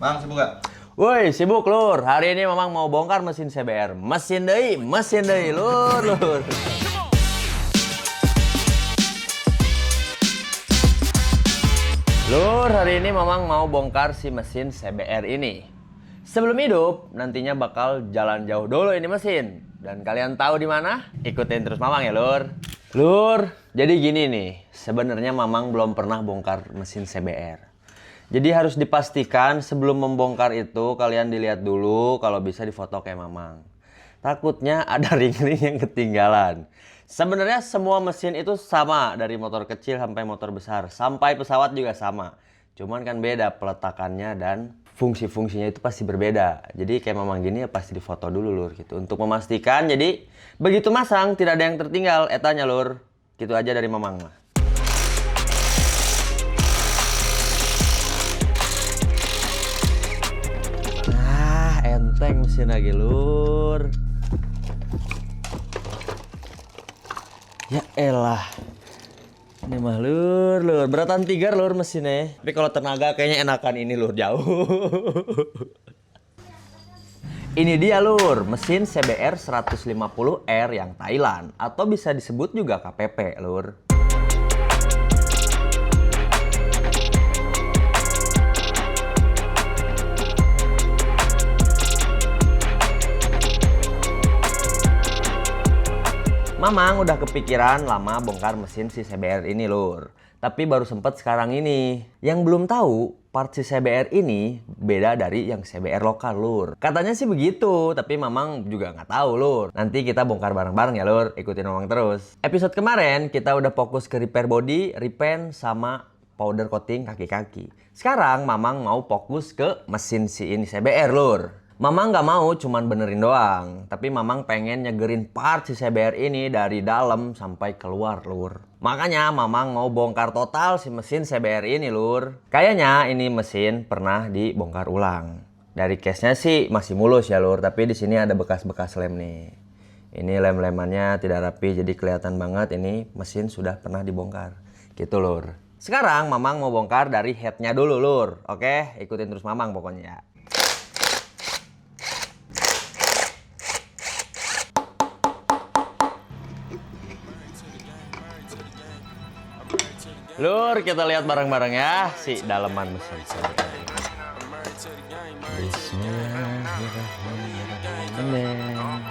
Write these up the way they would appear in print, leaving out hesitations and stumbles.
Mang, sibuk gak? Woi, sibuk lur. Hari ini memang mau bongkar mesin CBR. Mesin deui lur. Lur, hari ini memang mau bongkar si mesin CBR ini. Sebelum hidup, nantinya bakal jalan jauh dulu ini mesin. Dan kalian tahu di mana? Ikutin terus Mamang ya, Lur. Lur, jadi gini nih. Sebenarnya Mamang belum pernah bongkar mesin CBR. Jadi harus dipastikan sebelum membongkar itu kalian dilihat dulu kalau bisa difoto kayak Mamang. Takutnya ada ring-ring yang ketinggalan. Sebenarnya semua mesin itu sama, dari motor kecil sampai motor besar, sampai pesawat juga sama. Cuman kan beda peletakannya dan fungsi-fungsinya itu pasti berbeda. Jadi kayak Mamang gini ya pasti difoto dulu lur gitu. Untuk memastikan jadi begitu masang tidak ada yang tertinggal etanya lur. Gitu aja dari Mamang mah. Enteng mesin lagi lur. Ya elah. Ini mah lur. Beratan 3 lur mesinnya. Tapi kalau tenaga kayaknya enakan ini lur, jauh. Ini dia lur, mesin CBR 150R yang Thailand. Atau bisa disebut juga KPP lur. Mamang udah kepikiran lama bongkar mesin si CBR ini lur. Tapi baru sempet sekarang ini. Yang belum tahu, part si CBR ini beda dari yang CBR lokal lur. Katanya sih begitu, tapi Mamang juga nggak tahu lur. Nanti kita bongkar bareng-bareng ya lur, ikutin Mamang terus. Episode kemarin kita udah fokus ke repair body, repaint, sama powder coating kaki-kaki. Sekarang Mamang mau fokus ke mesin si ini CBR lur. Mamang nggak mau cuman benerin doang, tapi Mamang pengen nyegerin part si CBR ini dari dalam sampai keluar lur. Makanya Mamang mau bongkar total si mesin CBR ini lur. Kayaknya ini mesin pernah dibongkar ulang. Dari case-nya sih masih mulus ya lur, tapi di sini ada bekas-bekas lem nih. Ini lem-lemannya tidak rapi, jadi kelihatan banget ini mesin sudah pernah dibongkar. Gitu lur. Sekarang Mamang mau bongkar dari headnya dulu lur. Oke, ikutin terus Mamang pokoknya ya. Lur, kita lihat bareng-bareng ya si daleman mesin. Bismillahirrahmanirrahim.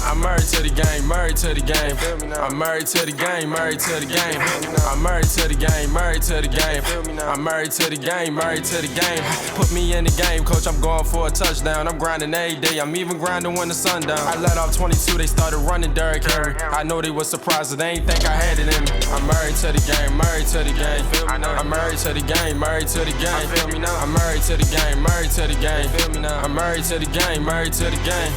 I'm married to the game, married to the game. I'm married to the game, married to the game. I'm married to the game, married to the game. I'm married to the game, married to the game. Put me in the game, coach, I'm going for a touchdown. I'm grinding every day, I'm even grinding when the sun down. I let off 22, they started running Derrick Henry. I know they was surprised, they ain't think I had it in me. I'm married to the game, married to the game. I'm married to the game, married to the game. I'm married to the game, married to the game. I'm married to the game, married to the game.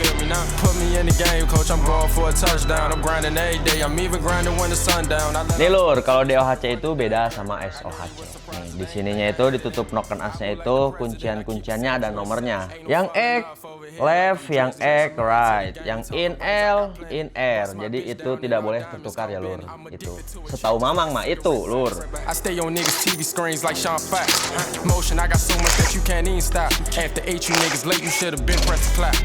Put me in the game, coach, I'm going for a touchdown. I'm grinding every day, I'm even grinding when the sun down. Nih lur, kalau DOHC itu beda sama SOHC. Nih, di sininya itu ditutup noken asnya itu kuncian-kunciannya ada nomornya. Yang X left, yang X right, yang in L, in R. Jadi itu tidak boleh tertukar ya lur. Itu. Setahu Mamang mah itu lur. I stay on niggas TV screens like Sean Fox. Motion, I got so much that you can't even stop. After 8 you niggas late, you should have been pressed clap.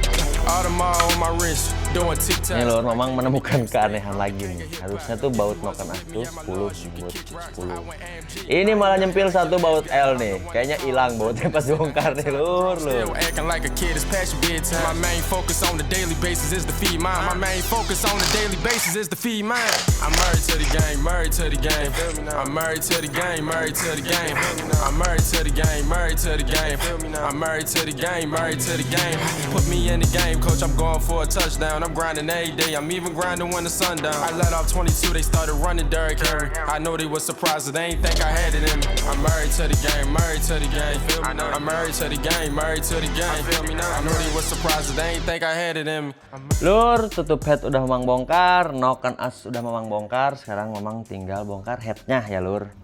Audemars on my wrist, doing TikTok. Nih lur, Mamang menemukan keanehan lagi nih. Harusnya tuh baut noken as tuh 10 baut 10. Ini malah nyempil satu baut L nih. Kayaknya hilang bautnya pas bongkar nih lur. Acting like a kid, it's past your bedtime. My main focus on the daily basis is to feed mine. My main focus on the daily basis is to feed mine. I'm married to the game, married to the game. I'm married to the game, married to the game. I'm married to the game, married to the game. I'm married to the game, married to the game. Put me in the game, coach, I'm going for a touchdown. I'm grinding every day, I'm even grinding when the sun down. I let off 22, they started running Derrick Henry. I know they was surprised, they ain't think I had it in me. I'm married to the game, married to the game. I'm married to the game, married to the game. I know they was surprised, they ain't think I had it in me. Lur, tutup head udah Mamang bongkar, noken as udah Mamang bongkar. Sekarang Mamang tinggal bongkar headnya ya lur.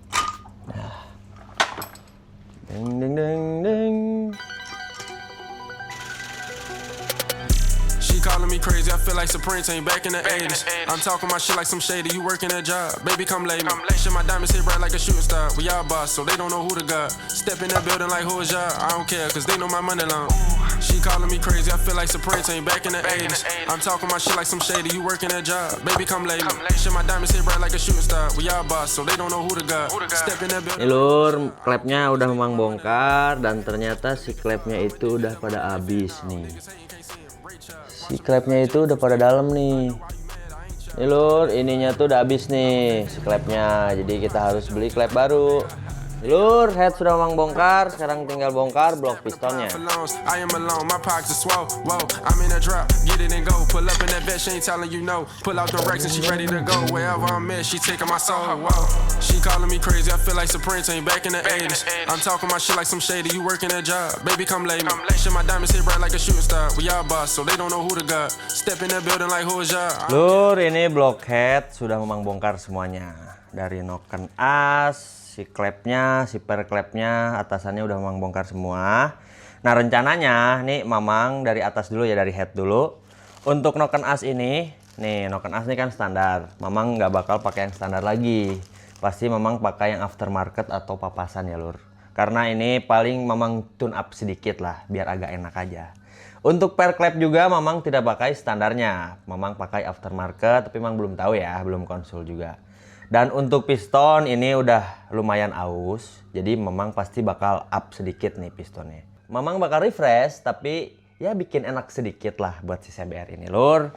Nah. Ding ding ding ding. She calling me crazy, I feel like Supreme Team back in the 80s. I'm talking my shit like some shady, you working a job. Baby, come lay me. Shit, my diamonds hit bright like a shooting star. We all boss, so they don't know who the god. Step in that building like who is y'all? I don't care, cause they know my money long. She calling me crazy, I feel like Supreme Team back in the 80s. I'm talking my shit like some shady, you working a job. Baby, come lay me. Shit, my diamonds hit bright like a shooting star. We all boss, so they don't know who the god. Step in that building. Nih lur, klepnya udah memang bongkar dan ternyata si klepnya itu udah pada habis nih. Si klepnya itu udah pada dalam nih. Nih lur, ininya tuh udah habis nih si klepnya. Jadi kita harus beli klep baru. Lur, head sudah memang bongkar, sekarang tinggal bongkar blok pistonnya. I am alone, my pockets are swole. Whoa, I'm in a drop, get it and go. Pull up in that vet, she ain't telling you no. Pull out the racks and she ready to go. Wherever I'm at, she taking my soul. Whoa, she calling me crazy, I feel like Supreme Team back in the 80s. I'm talking my shit like some shady, you working a job. Baby, come lay me. Shit, my diamonds hit bright like a shooting star. We all boss, so they don't know who the god. Step in that building like who is y'all? Lur, ini blok head sudah memang bongkar semuanya. Dari noken as, si klepnya, si per klepnya, atasannya udah memang bongkar semua. Nah rencananya nih Mamang dari atas dulu ya, dari head dulu. Untuk noken as ini, nih noken as ini kan standar. Mamang nggak bakal pakai yang standar lagi. Pasti Mamang pakai yang aftermarket atau papasan ya lur. Karena ini paling Mamang tune up sedikit lah, biar agak enak aja. Untuk per klep juga Mamang tidak pakai standarnya. Mamang pakai aftermarket, tapi Mamang belum tahu ya, belum konsul juga. Dan untuk piston ini udah lumayan aus, jadi Mamang pasti bakal up sedikit nih pistonnya. Mamang bakal refresh, tapi ya bikin enak sedikit lah buat si CBR ini lur.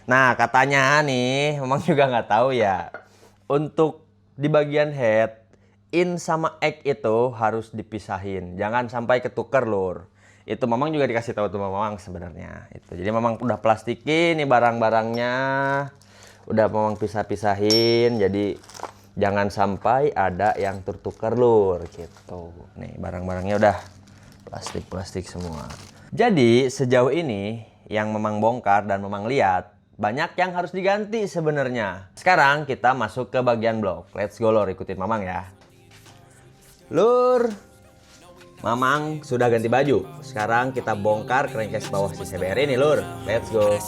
Nah katanya nih, Mamang juga nggak tahu ya. Untuk di bagian head, in sama egg itu harus dipisahin, jangan sampai ketuker lur. Itu Mamang juga dikasih tahu tuh Mamang sebenarnya. Itu jadi Mamang udah plastikin nih barang-barangnya. Udah Mamang pisah-pisahin, jadi jangan sampai ada yang tertukar lur gitu. Nih barang-barangnya udah plastik semua. Jadi sejauh ini yang Mamang bongkar dan Mamang lihat banyak yang harus diganti sebenarnya. Sekarang kita masuk ke bagian blok. Let's go lur, ikutin Mamang ya. Lur, Mamang sudah ganti baju. Sekarang kita bongkar crankcase bawah si CBR ini lur. Let's go.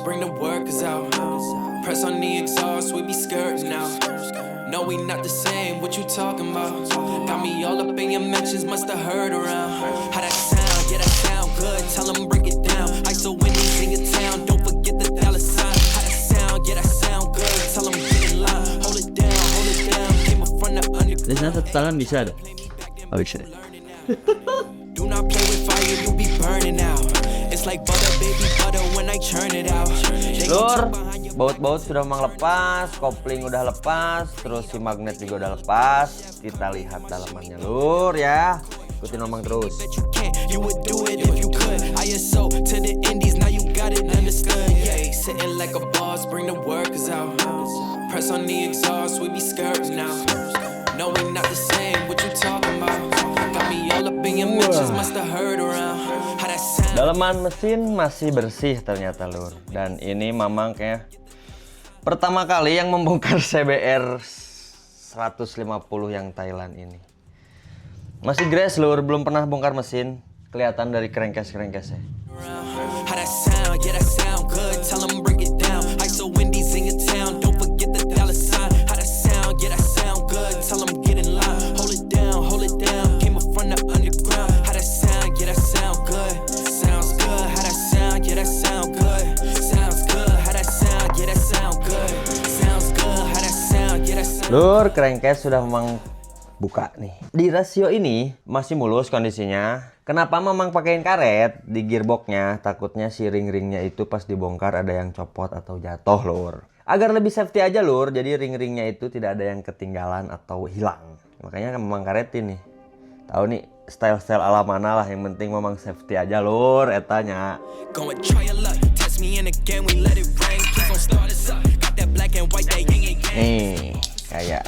Bring the workers out. Press on the exhaust, we be skirting now. No, we not the same. What you talking about? Got me all up in your mentions, must have heard around. How that sound? Yeah, that sound good. Tell them break it down. I so Wendy's in your town. Don't forget the dollar sign. How that sound? Yeah, that sound good. Tell them get in line. Hold it down, hold it down. Came up from the underground. Di sana satu tangan bisa ada. Oh bisa. Do not play with fire, you be burning out. It's like butter, baby butter when I churn it out. Lur, baut-baut sudah memang lepas, kopling udah lepas, terus si magnet juga udah lepas. Kita lihat dalamannya lur ya. Ikutin Mamang terus. You would do it if you could. ISO to the indies, now you got it understood. Yeah, sitting like a boss, bring the workers out. Press on the exhaust, we be skirting now. No, we not the same. What you talking about? Got me all up in your mentions, must have heard around. How that sound? Dalaman mesin masih bersih ternyata lur. Dan ini Mamang kayak pertama kali yang membongkar CBR 150 yang Thailand ini. Masih grass lur, belum pernah bongkar mesin. Kelihatan dari crankcase-nya. How that sound? Yeah, that sound good. Tell them break it down. I so Wendy's in your town. Don't forget the dollar sign. How that sound? Yeah, that sound good. Tell them get in line. Hold it down, hold it down. Came up from the underground. How that sound? Yeah, that sound good. Sounds good. How that sound? Yeah, that sound good. Sounds good. How that sound? Yeah, that sound good. Sounds good. How that sound? Yeah, that sound. Lur, crankcase sudah memang buka nih. Di rasio ini masih mulus kondisinya. Kenapa Mamang pakein karet di gearboxnya? Takutnya si ring-ringnya itu pas dibongkar ada yang copot atau jatuh lur. Agar lebih safety aja lur, jadi ring-ringnya itu tidak ada yang ketinggalan atau hilang. Makanya Mamang karetin nih. Tahu nih style-style ala mana lah, yang penting Mamang safety aja lur, etanya. Nih, kayak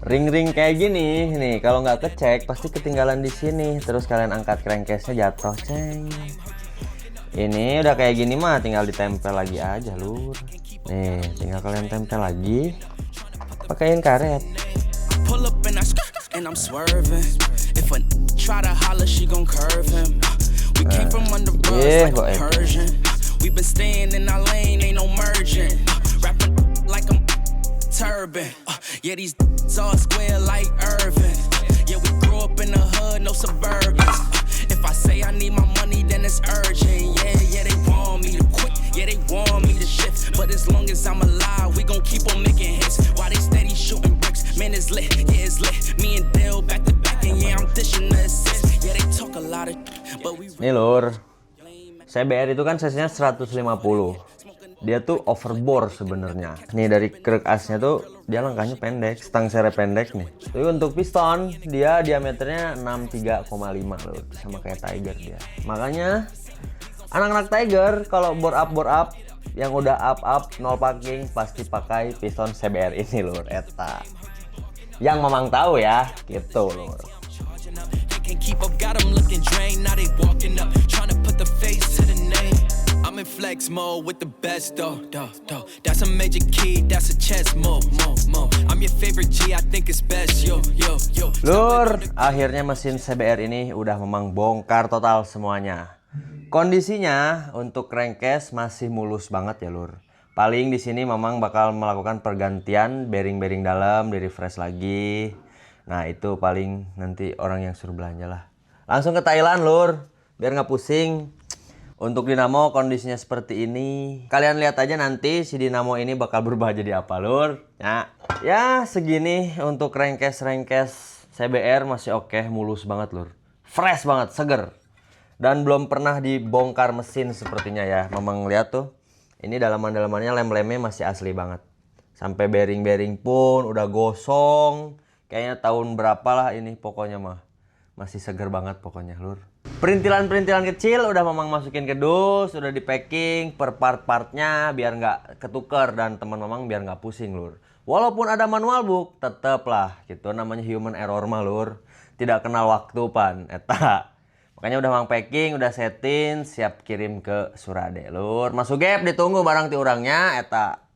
ring-ring kayak gini nih, kalau nggak kecek pasti ketinggalan di sini. Terus kalian angkat crankcase-nya jatuh, ceng. Ini udah kayak gini mah tinggal ditempel lagi aja lur. Nih, tinggal kalian tempel lagi. Pakein karet. Pull up and I and I'm swerving. If a try to holler, she gon' curve him. We came from under bus like a Persian. We been staying in our lane, ain't no merging. Rapping like I'm turban. Yeah, these all square like Irvin. Yeah, we grew up in the hood, no suburbans. If I say I need my money, then it's urgent. Yeah, they want me to quit. Yeah, they want me to shift. But as long as I'm alive, we gon' keep on making hits. While they steady shooting bricks, man, it's lit. Yeah, it's lit. Me and Dale back to back, and yeah, I'm dishing the assist. Yeah, they talk a lot of, but we. Nih lur, CBR itu kan size-nya 150. Dia tuh overbore sebenarnya. Nih dari krek asnya tuh dia langkahnya pendek, stang sere pendek nih. Tapi untuk piston dia diameternya 63,5 loh, sama kayak Tiger dia. Makanya anak-anak Tiger kalau bore up yang udah up nol packing pasti pakai piston CBR ini lur, eta. Yang Mamang tahu ya, gitu lur. Keep up, got them looking drained. Now they walking up, trying to put the face to the name. I'm in flex mode with the best though. That's a major key, that's a chess move. I'm your favorite G, I think it's best. Yo. Lur, akhirnya mesin CBR ini udah Mamang bongkar total semuanya. Kondisinya untuk crankcase masih mulus banget ya lur. Paling di sini Mamang bakal melakukan pergantian bearing-bearing dalam, di refresh lagi. Nah itu paling nanti orang yang suruh belanja lah. Langsung ke Thailand lur, biar nggak pusing. Untuk dinamo kondisinya seperti ini. Kalian lihat aja nanti si dinamo ini bakal berubah jadi apa lur. Ya segini untuk crankcase CBR masih oke, mulus banget lur. Fresh banget, seger. Dan belum pernah dibongkar mesin sepertinya ya. Mamang lihat tuh, ini dalaman-dalamannya lem-lemnya masih asli banget. Sampai bearing-bearing pun udah gosong. Kayaknya tahun berapa lah ini pokoknya mah. Masih seger banget pokoknya lur. Perintilan-perintilan kecil udah Mamang masukin ke dus, udah di packing per part-partnya biar nggak ketuker dan teman Mamang biar nggak pusing lur. Walaupun ada manual book, tetep lah gitu, namanya human error mah lur. Tidak kenal waktu pan, eta. Makanya udah Mamang packing, udah setting, siap kirim ke Surade lur. Masuk gap ditunggu barang ti urangnya, eta.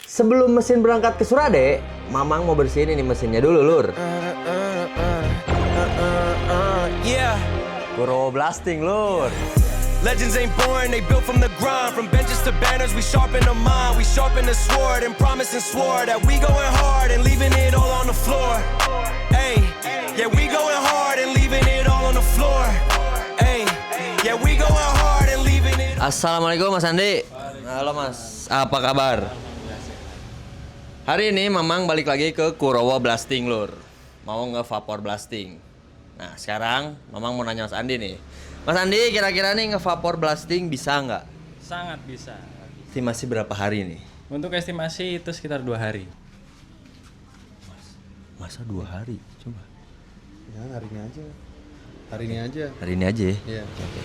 Sebelum mesin berangkat ke Surade, Mamang mau bersihin ini mesinnya dulu lur. Yeah. Kurowo Blasting lur. Legends ain't born, they built from the grind. From benches to banners, we sharpen the mind. We sharpen the sword and promise and swore that we going hard and leaving it all on the floor. Hey, yeah, we going hard and leaving it all on the floor. Hey, yeah, we going hard and leaving it. Assalamualaikum Mas Andi. Halo Mas, apa kabar? Hari ini Mamang balik lagi ke Kurowo Blasting lur. Mau nge-vapor blasting. Nah sekarang Mamang mau nanya Mas Andi nih. Mas Andi kira-kira nih nge-vapor blasting bisa nggak? Sangat bisa. Estimasi berapa hari nih? Untuk estimasi itu sekitar 2 hari. Masa 2 hari? Coba. Ya hari ini aja. Hari ini aja. Hari ini aja ya? Iya. Oke.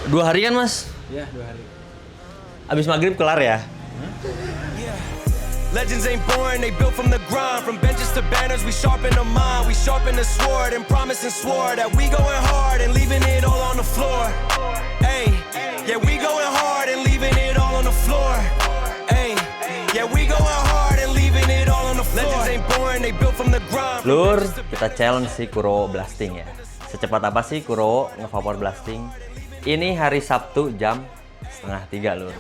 2 hari kan Mas? Iya 2 hari. Abis maghrib kelar ya? Legends ain't born, they built from the grind. From benches to banners, we sharpen the mind. We sharpen the sword and promise and swore that we going hard and leaving it all on the floor. Hey, yeah, we going hard and leaving it all on the floor. Hey, yeah, we going hard and leaving it all on the floor. Legends ain't born, they built from the grind. Lur, kita challenge si Kurowo Blasting ya. Secepat apa sih Kurowo nge-vapor blasting? Ini hari Sabtu jam 2:30 lur.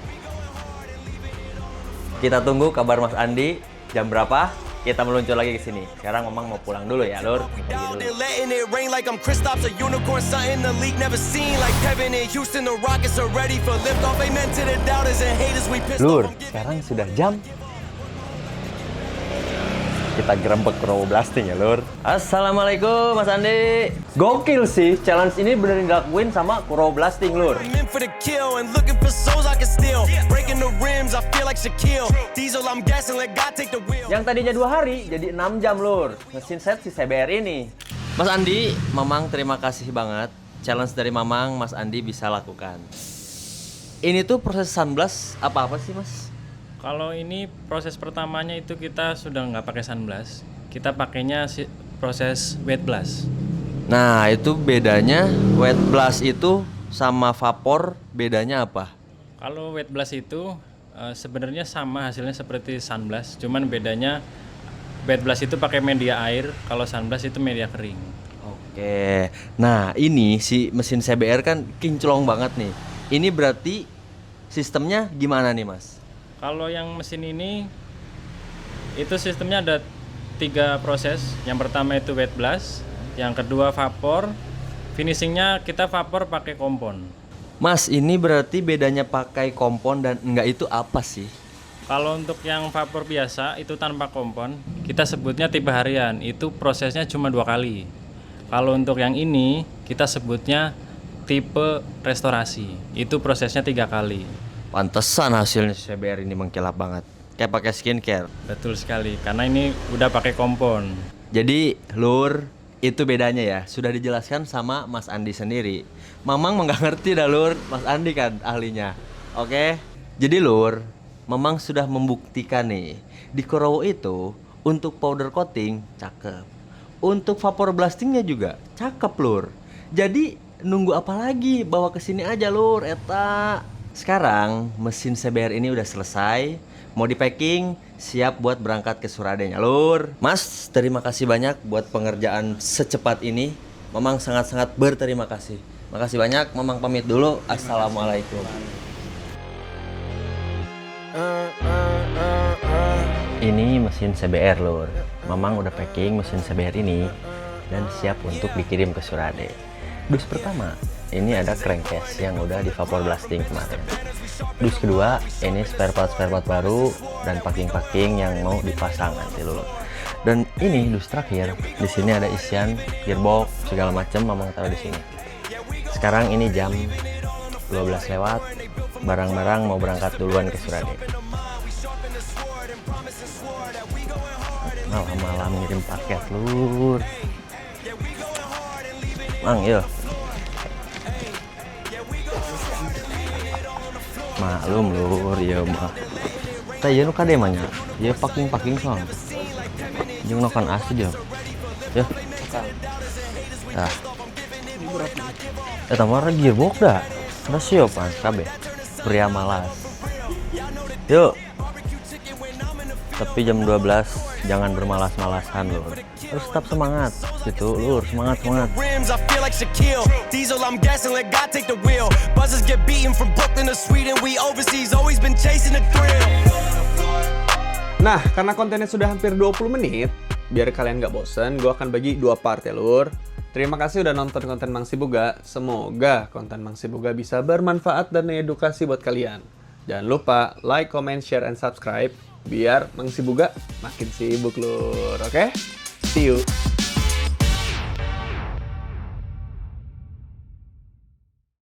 Kita tunggu kabar Mas Andi jam berapa kita meluncur lagi ke sini. Sekarang Mamang mau pulang dulu ya lur. Lur, sekarang sudah jam kita gerebek Kurowo Blasting ya lur. Assalamualaikum Mas Andi. Gokil sih, challenge ini beneran dilakuin sama Kurowo Blasting lur. I'm in for the kill and looking for souls I can steal. Breaking the rims, I feel like Shaquille. Diesel, I'm gassing, let God take the wheel. Yang tadinya 2 hari jadi 6 jam lur. Mesin set si CBR ini. Mas Andi, Mamang terima kasih banget. Challenge dari Mamang, Mas Andi bisa lakukan. Ini tuh proses sunblast apa sih Mas? Kalau ini proses pertamanya itu kita sudah nggak pakai sunblast. Kita pakainya proses wet blast. Nah itu bedanya wet blast itu sama vapor bedanya apa? Kalau wet blast itu sebenarnya sama hasilnya seperti sunblast, cuman bedanya wet blast itu pakai media air, kalau sunblast itu media kering. Oke, nah ini si mesin CBR kan kinclong banget nih. Ini berarti sistemnya gimana nih Mas? Kalau yang mesin ini itu sistemnya ada 3 proses. Yang pertama itu wet blast, yang kedua vapor, finishingnya kita vapor pakai kompon. Mas, ini berarti bedanya pakai kompon dan enggak itu apa sih? Kalau untuk yang vapor biasa itu tanpa kompon, kita sebutnya tipe harian. Itu prosesnya cuma 2 kali. Kalau untuk yang ini kita sebutnya tipe restorasi. Itu prosesnya 3 kali. Pantesan hasilnya CBR ini mengkilap banget. Kayak pakai skincare. Betul sekali, karena ini udah pakai kompon. Jadi, lur, itu bedanya ya. Sudah dijelaskan sama Mas Andi sendiri. Mamang nggak ngerti dah lur, Mas Andi kan ahlinya. Oke? Jadi lur, Mamang sudah membuktikan nih. Di Kurowo itu, untuk powder coating, cakep. Untuk vapor blastingnya juga, cakep lur. Jadi, nunggu apa lagi? Bawa ke sini aja lur, eta. Sekarang, mesin CBR ini udah selesai. Mau di packing, siap buat berangkat ke Suradenya lur. Mas, terima kasih banyak buat pengerjaan secepat ini. Mamang sangat-sangat berterima kasih. Makasih banyak, Mamang pamit dulu. Assalamualaikum. Ini mesin CBR lur. Mamang udah packing mesin CBR ini dan siap untuk dikirim ke Surade. Dus pertama, ini ada crankcase yang udah di vapor blasting kemarin. Dus kedua, ini spare part baru dan packing yang mau dipasang nanti lur. Dan ini dus terakhir, di sini ada isian gearbox segala macam Mamang taruh di sini. Sekarang ini jam 12 lewat, barang-barang mau berangkat duluan ke Surade. Malam-malam ngirim paket lur. Mang, yuk. Maklum lur, ya mah. Tanya nu kade mah nya. Ya packing soal. Jeung nokan asli ya. Ya. Tah. Eta mah gearbox dah. Udah siap kan kabeh. Pria malas. Yuk. Tapi jam 12 jangan bermalas-malasan lur. Harus tetap semangat gitu lur, semangat. Rims, I feel like Shaquille. Diesel, I'm gassing, let God take the wheel. Buzzers get beaten from Brooklyn to Sweden. We overseas, always been chasing the thrill. Nah, karena kontennya sudah hampir 20 menit, biar kalian nggak bosen, gue akan bagi 2 part ya lur. Terima kasih udah nonton konten Mang Siboga. Semoga konten Mang Siboga bisa bermanfaat dan edukasi buat kalian. Jangan lupa like, comment, share, and subscribe biar Mang Siboga makin sibuk lur. Oke? See you.